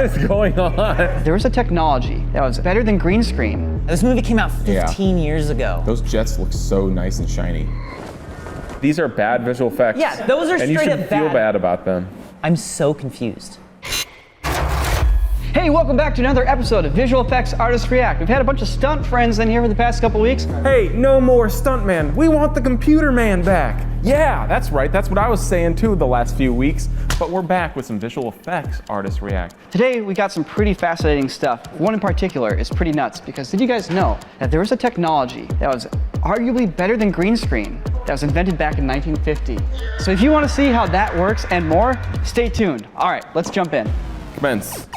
What is going on? There was a technology that was better than green screen. This movie came out 15 years ago. Those jets look so nice and shiny. These are bad visual effects. Yeah, those are and you straight should up feel bad. bad about them. I'm so confused. Hey, welcome back to another episode of Visual Effects Artists React. We've had a bunch of stunt friends in here for the past couple weeks. Hey, no more stuntman. We want the computer man back. Yeah, that's right. That's what I was saying too the last few weeks. But we're back with some visual effects Artists React. Today, we got some pretty fascinating stuff. One in particular is pretty nuts because did you guys know that there was a technology that was arguably better than green screen that was invented back in 1950? So if you want to see how that works and more, stay tuned. All right, let's jump in. Commence.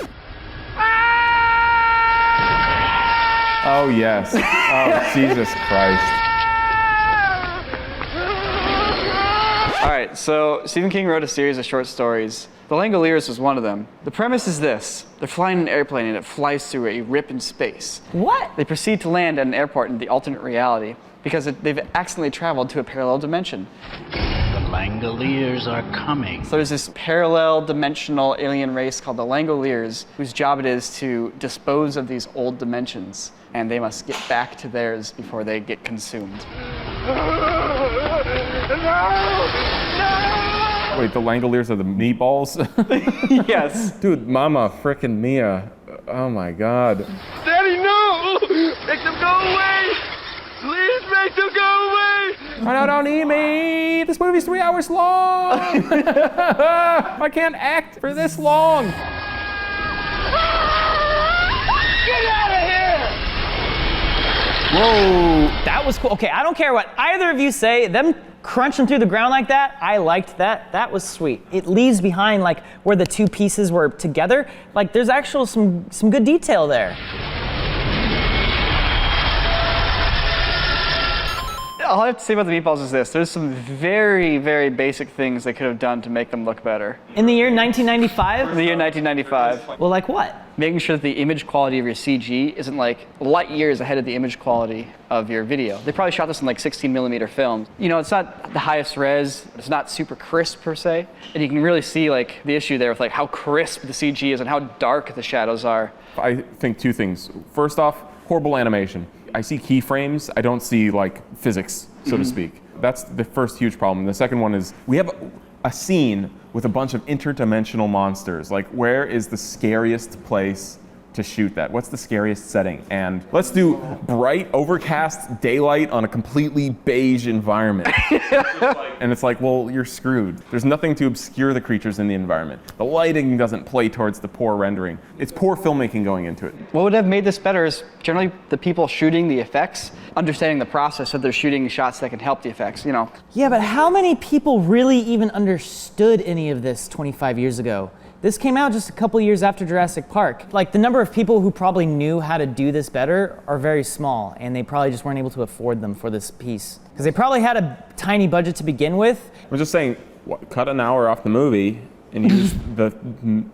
Oh, yes. Oh, Jesus Christ. All right, so Stephen King wrote a series of short stories. The Langoliers was one of them. The premise is this. They're flying an airplane and it flies through a rip in space. What? They proceed to land at an airport in the alternate reality because they've accidentally traveled to a parallel dimension. The Langoliers are coming. So there's this parallel dimensional alien race called the Langoliers, whose job it is to dispose of these old dimensions, and they must get back to theirs before they get consumed. Wait, the Langoliers are the meatballs? Yes. Dude, Mama frickin' Mia. Oh my God. Daddy, no! Make them go away! Please make them go away! Oh, no, don't eat me! This movie's 3 hours long! I can't act for this long! Get out of here! Whoa! That was cool. Okay, I don't care what either of you say. Them crunching through the ground like that, I liked that. That was sweet. It leaves behind like where the two pieces were together. Like there's actual some good detail there. All I have to say about the meatballs is this. There's some very, very basic things they could have done to make them look better. In the year 1995? In the year 1995. Well, like what? Making sure that the image quality of your CG isn't like light years ahead of the image quality of your video. They probably shot this in like 16mm film. You know, it's not the highest res, it's not super crisp per se, and you can really see like the issue there with like how crisp the CG is and how dark the shadows are. I think two things. First off, horrible animation. I see keyframes, I don't see like physics, so to speak. That's the first huge problem. The second one is we have a scene with a bunch of interdimensional monsters. Like, where is the scariest place to shoot that? What's the scariest setting? And let's do bright, overcast daylight on a completely beige environment. And it's like, well, you're screwed. There's nothing to obscure the creatures in the environment. The lighting doesn't play towards the poor rendering. It's poor filmmaking going into it. What would have made this better is generally the people shooting the effects, understanding the process so they're shooting shots that can help the effects, you know. Yeah, but how many people really even understood any of this 25 years ago? This came out just a couple years after Jurassic Park. Like, the number of people who probably knew how to do this better are very small, and they probably just weren't able to afford them for this piece. Because they probably had a tiny budget to begin with. I'm just saying, cut an hour off the movie and use the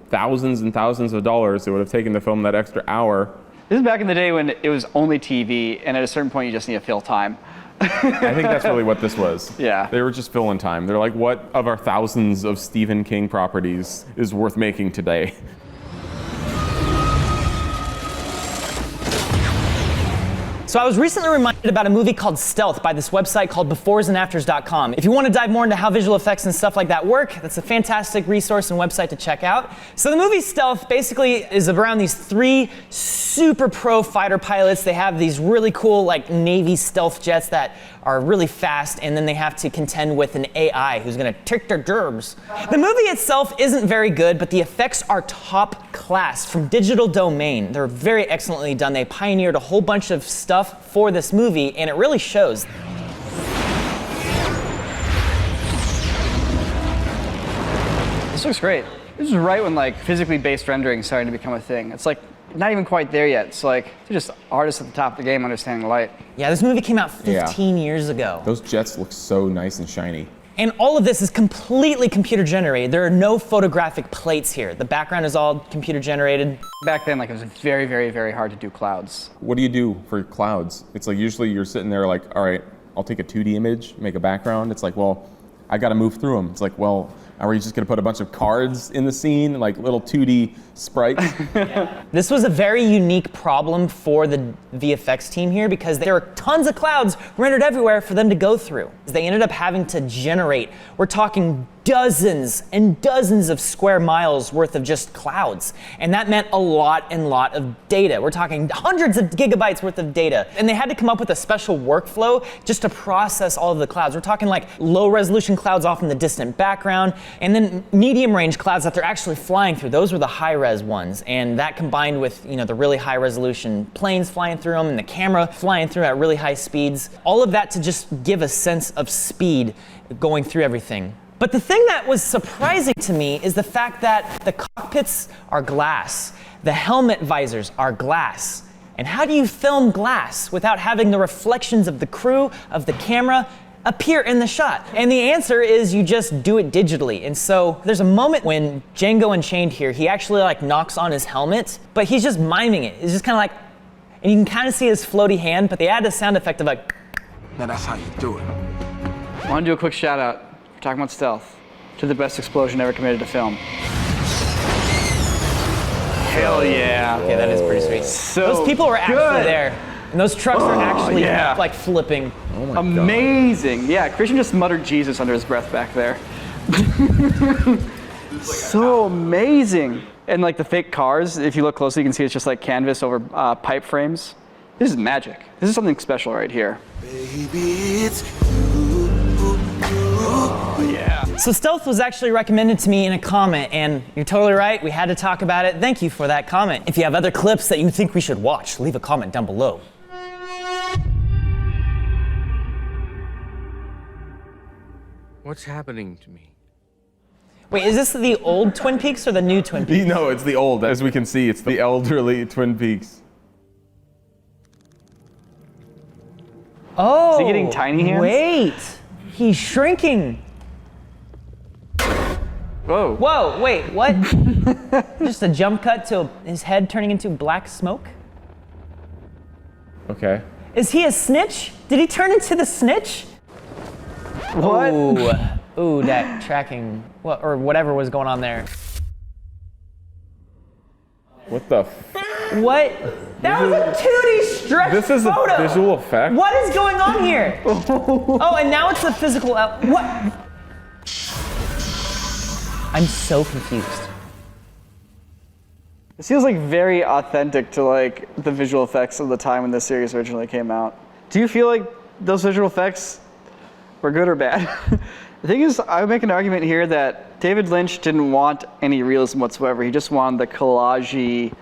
thousands and thousands of dollars it would have taken to film that extra hour. This is back in the day when it was only TV, and at a certain point you just need to fill time. I think that's really what this was. Yeah. They were just filling time. They're like, what of our thousands of Stephen King properties is worth making today? So I was recently reminded about a movie called Stealth by this website called beforesandafters.com. If you want to dive more into how visual effects and stuff like that work, that's a fantastic resource and website to check out. So the movie Stealth basically is around these three super pro fighter pilots. They have these really cool like Navy stealth jets that are really fast, and then they have to contend with an AI who's gonna take their germs. The movie itself isn't very good, but the effects are top class from Digital Domain. They're very excellently done. They pioneered a whole bunch of stuff for this movie, and it really shows. This looks great. This is right when like physically based rendering started to become a thing. It's like not even quite there yet. It's like they're just artists at the top of the game understanding light. Yeah, this movie came out 15 years ago. Those jets look so nice and shiny. And all of this is completely computer generated. There are no photographic plates here. The background is all computer generated. Back then, like it was very, very, very hard to do clouds. What do you do for clouds? It's like usually you're sitting there like, all right, I'll take a 2D image, make a background. It's like, well, I got to move through them. It's like, well, Are we just gonna put a bunch of cards in the scene, like little 2D sprites? This was a very unique problem for the VFX team here because there were tons of clouds rendered everywhere for them to go through. They ended up having to generate, we're talking dozens and dozens of square miles worth of just clouds. And that meant a lot of data. We're talking hundreds of gigabytes worth of data. And they had to come up with a special workflow just to process all of the clouds. We're talking like low resolution clouds off in the distant background, and then medium range clouds that they're actually flying through. Those were the high res ones. And that combined with, you know, the really high resolution planes flying through them and the camera flying through at really high speeds. All of that to just give a sense of speed going through everything. But the thing that was surprising to me is the fact that the cockpits are glass, the helmet visors are glass. And how do you film glass without having the reflections of the crew, of the camera, appear in the shot? And the answer is you just do it digitally. And so there's a moment when Django Unchained here, he actually like knocks on his helmet, but he's just miming it. It's just kind of like, and you can kind of see his floaty hand, but they add a sound effect of like. Now that's how you do it. I want to do a quick shout out. We're talking about stealth. To the best explosion ever committed to film. Hell yeah. Okay, that is pretty sweet. So those people were actually good. there. And those trucks are actually yeah. like flipping. Oh my Amazing. Yeah, Christian just muttered Jesus under his breath back there. So amazing. And like the fake cars, if you look closely, you can see it's just like canvas over pipe frames. This is magic. This is something special right here. Baby, it's So stealth was actually recommended to me in a comment, and you're totally right, we had to talk about it. Thank you for that comment. If you have other clips that you think we should watch, leave a comment down below. What's happening to me? Wait, is this the old Twin Peaks or the new Twin Peaks? No, it's the old. As we can see, it's the elderly Twin Peaks. Oh, Is he getting tiny hands? Wait, he's shrinking. Whoa. Whoa, wait, what? Just a jump cut to his head turning into black smoke? Okay. Is he a snitch? Did he turn into the snitch? What? Ooh, that tracking, or whatever was going on there. What the? What? That was a 2D stretch This is photo. a visual effect? What is going on here? Oh, and now it's a physical, what? I'm so confused. This feels like very authentic to like the visual effects of the time when this series originally came out. Do you feel like those visual effects were good or bad? The thing is, I would make an argument here that David Lynch didn't want any realism whatsoever. He just wanted the collage-y,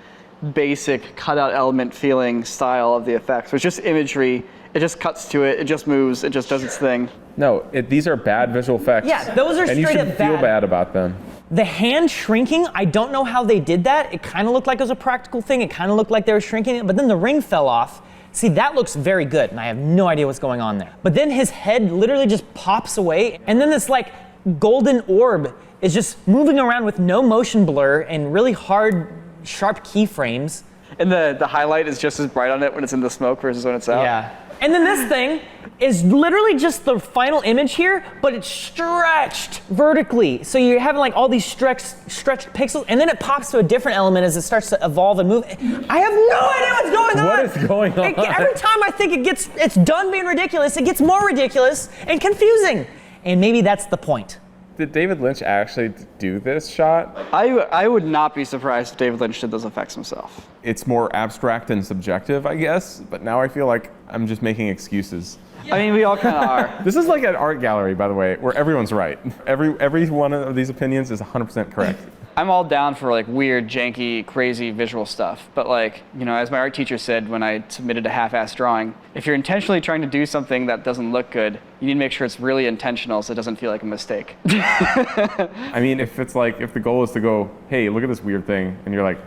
basic cutout element feeling style of the effects. It's just imagery. It just cuts to it. It just moves. It just does its thing. No, these are bad visual effects. Yeah, those are and you straight should up feel bad. bad about them. The hand shrinking, I don't know how they did that. It kind of looked like it was a practical thing. It kind of looked like they were shrinking it, but then the ring fell off. See, that looks very good, and I have no idea what's going on there. But then his head literally just pops away, and then this like golden orb is just moving around with no motion blur and really hard, sharp keyframes. And the highlight is just as bright on it when it's in the smoke versus when it's out. Yeah. And then this thing is literally just the final image here, but it's stretched vertically. So you're having like all these stretched pixels, and then it pops to a different element as it starts to evolve and move. I have no idea what's going on. What is going on? Every time I think it's done being ridiculous, it gets more ridiculous and confusing. And maybe that's the point. Did David Lynch actually do this shot? I would not be surprised if David Lynch did those effects himself. It's more abstract and subjective, I guess, but now I feel like I'm just making excuses. I mean, we all kind of are. This is like an art gallery, by the way, where everyone's right. Every one of these opinions is 100% correct. I'm all down for like weird, janky, crazy visual stuff. But like, you know, as my art teacher said when I submitted a half-assed drawing, if you're intentionally trying to do something that doesn't look good, you need to make sure it's really intentional so it doesn't feel like a mistake. I mean, if the goal is to go, hey, look at this weird thing, and you're like,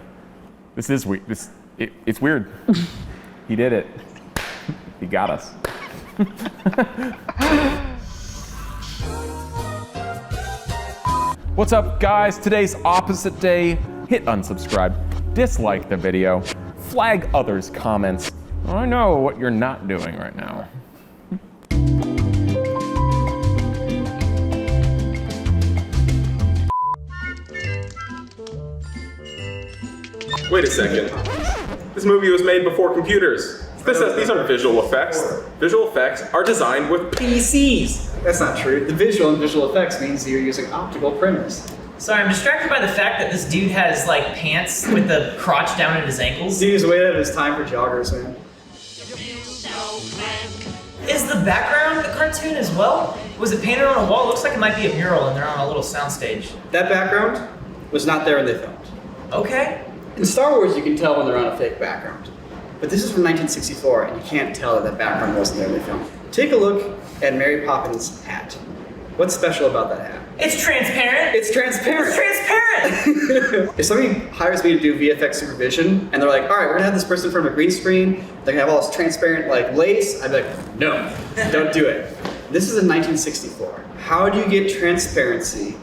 this is weird. It's weird. He did it. He got us. What's up, guys? Today's opposite day. Hit unsubscribe, dislike the video, flag others' comments. I know what you're not doing right now. Wait a second. This movie was made before computers. These aren't visual effects. Visual effects are designed with PCs. That's not true. The visual and visual effects means you're using optical printers. Sorry, I'm distracted by the fact that this dude has like pants with the crotch down at his ankles. Dude's way ahead of his time for joggers, man. Is the background a cartoon as well? Was it painted on a wall? It looks like it might be a mural and they're on a little soundstage. That background was not there when they filmed. Okay. In Star Wars, you can tell when they're on a fake background. But this is from 1964, and you can't tell that that background wasn't there when they filmed. Take a look at Mary Poppins' hat. What's special about that hat? It's transparent. It's transparent. It's transparent. If somebody hires me to do VFX supervision, and they're like, all right, we're gonna have this person in front of a green screen, they're gonna have all this transparent like lace, I'd be like, no, don't do it. This is in 1964. How do you get transparency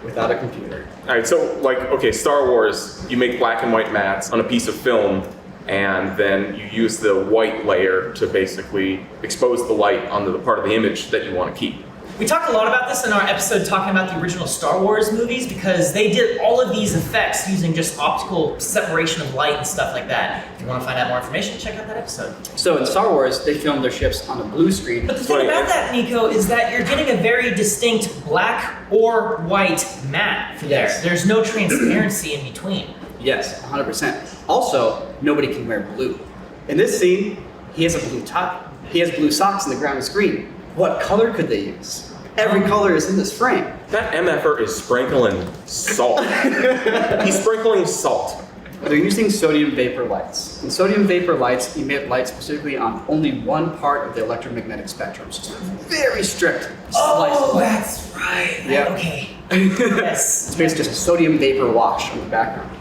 without a computer? All right, so like, okay, Star Wars, you make black and white mats on a piece of film, and then you use the white layer to basically expose the light onto the part of the image that you want to keep. We talked a lot about this in our episode talking about the original Star Wars movies because they did all of these effects using just optical separation of light and stuff like that. If you want to find out more information, check out that episode. So in Star Wars, they filmed their ships on a blue screen. But the thing about that, Nico, is that you're getting a very distinct black or white matte for there. Yes. There's no transparency in between. Yes, 100%. Also, nobody can wear blue. In this scene, he has a blue tie. He has blue socks and the ground is green. What color could they use? Every color is in this frame. That MFer is sprinkling salt. He's sprinkling salt. They're using sodium vapor lights. And sodium vapor lights emit light specifically on only one part of the electromagnetic spectrum. So it's very strict slice of light. That's right. Yeah. Okay. Yes. It's basically just a sodium vapor wash on the background.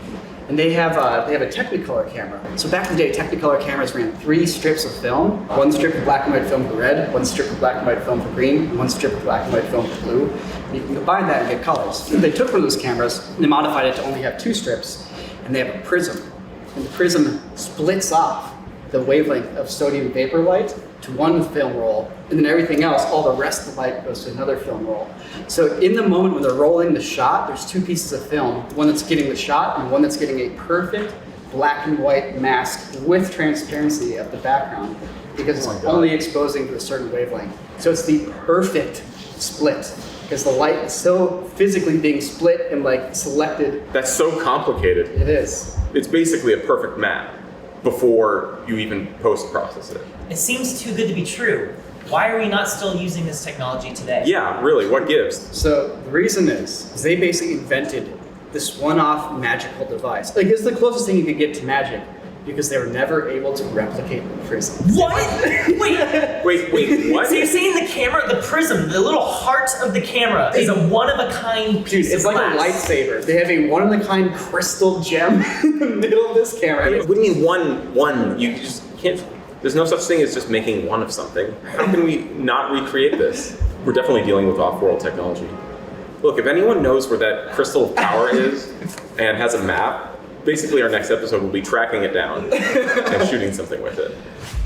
And they have a Technicolor camera. So back in the day, Technicolor cameras ran 3 strips of film. 1 strip of black and white film for red, 1 strip of black and white film for green, and 1 strip of black and white film for blue. And you can combine that and get colors. They took one of those cameras, and they modified it to only have 2 strips, and they have a prism. And the prism splits off the wavelength of sodium vapor light to 1 film roll, and then everything else, all the rest of the light goes to another film roll. So in the moment when they're rolling the shot, there's 2 pieces of film, one that's getting the shot and one that's getting a perfect black and white mask with transparency of the background because it's only exposing to a certain wavelength. So it's the perfect split because the light is so physically being split and like selected. That's so complicated. It is. It's basically a perfect map before you even post-process it. It seems too good to be true. Why are we not still using this technology today? Yeah, really, what gives? So the reason is they basically invented this one-off magical device. Like it's the closest thing you could get to magic because they were never able to replicate the prism. What? Wait. Wait, what? So you're saying the camera, the prism, the little heart of the camera is a one-of-a-kind piece Dude, it's of like glass. a lightsaber. They have a one-of-a-kind crystal gem in the middle of this camera. What do you mean one? You just can't, there's no such thing as just making one of something. How can we not recreate this? We're definitely dealing with off-world technology. Look, if anyone knows where that crystal of power is and has a map, basically our next episode will be tracking it down and shooting something with it.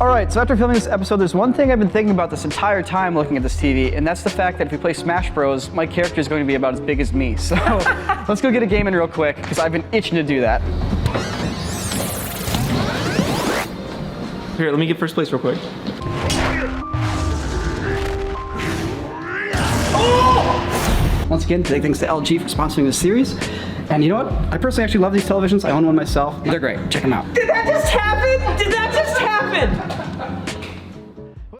All right, so after filming this episode, there's one thing I've been thinking about this entire time looking at this TV, and that's the fact that if we play Smash Bros, my character is going to be about as big as me. So let's go get a game in real quick, because I've been itching to do that. Here, let me get first place real quick. Once again, big thanks to LG for sponsoring this series. And you know what? I personally actually love these televisions. I own one myself. They're great. Check them out. Did that just happen? Did that just happen?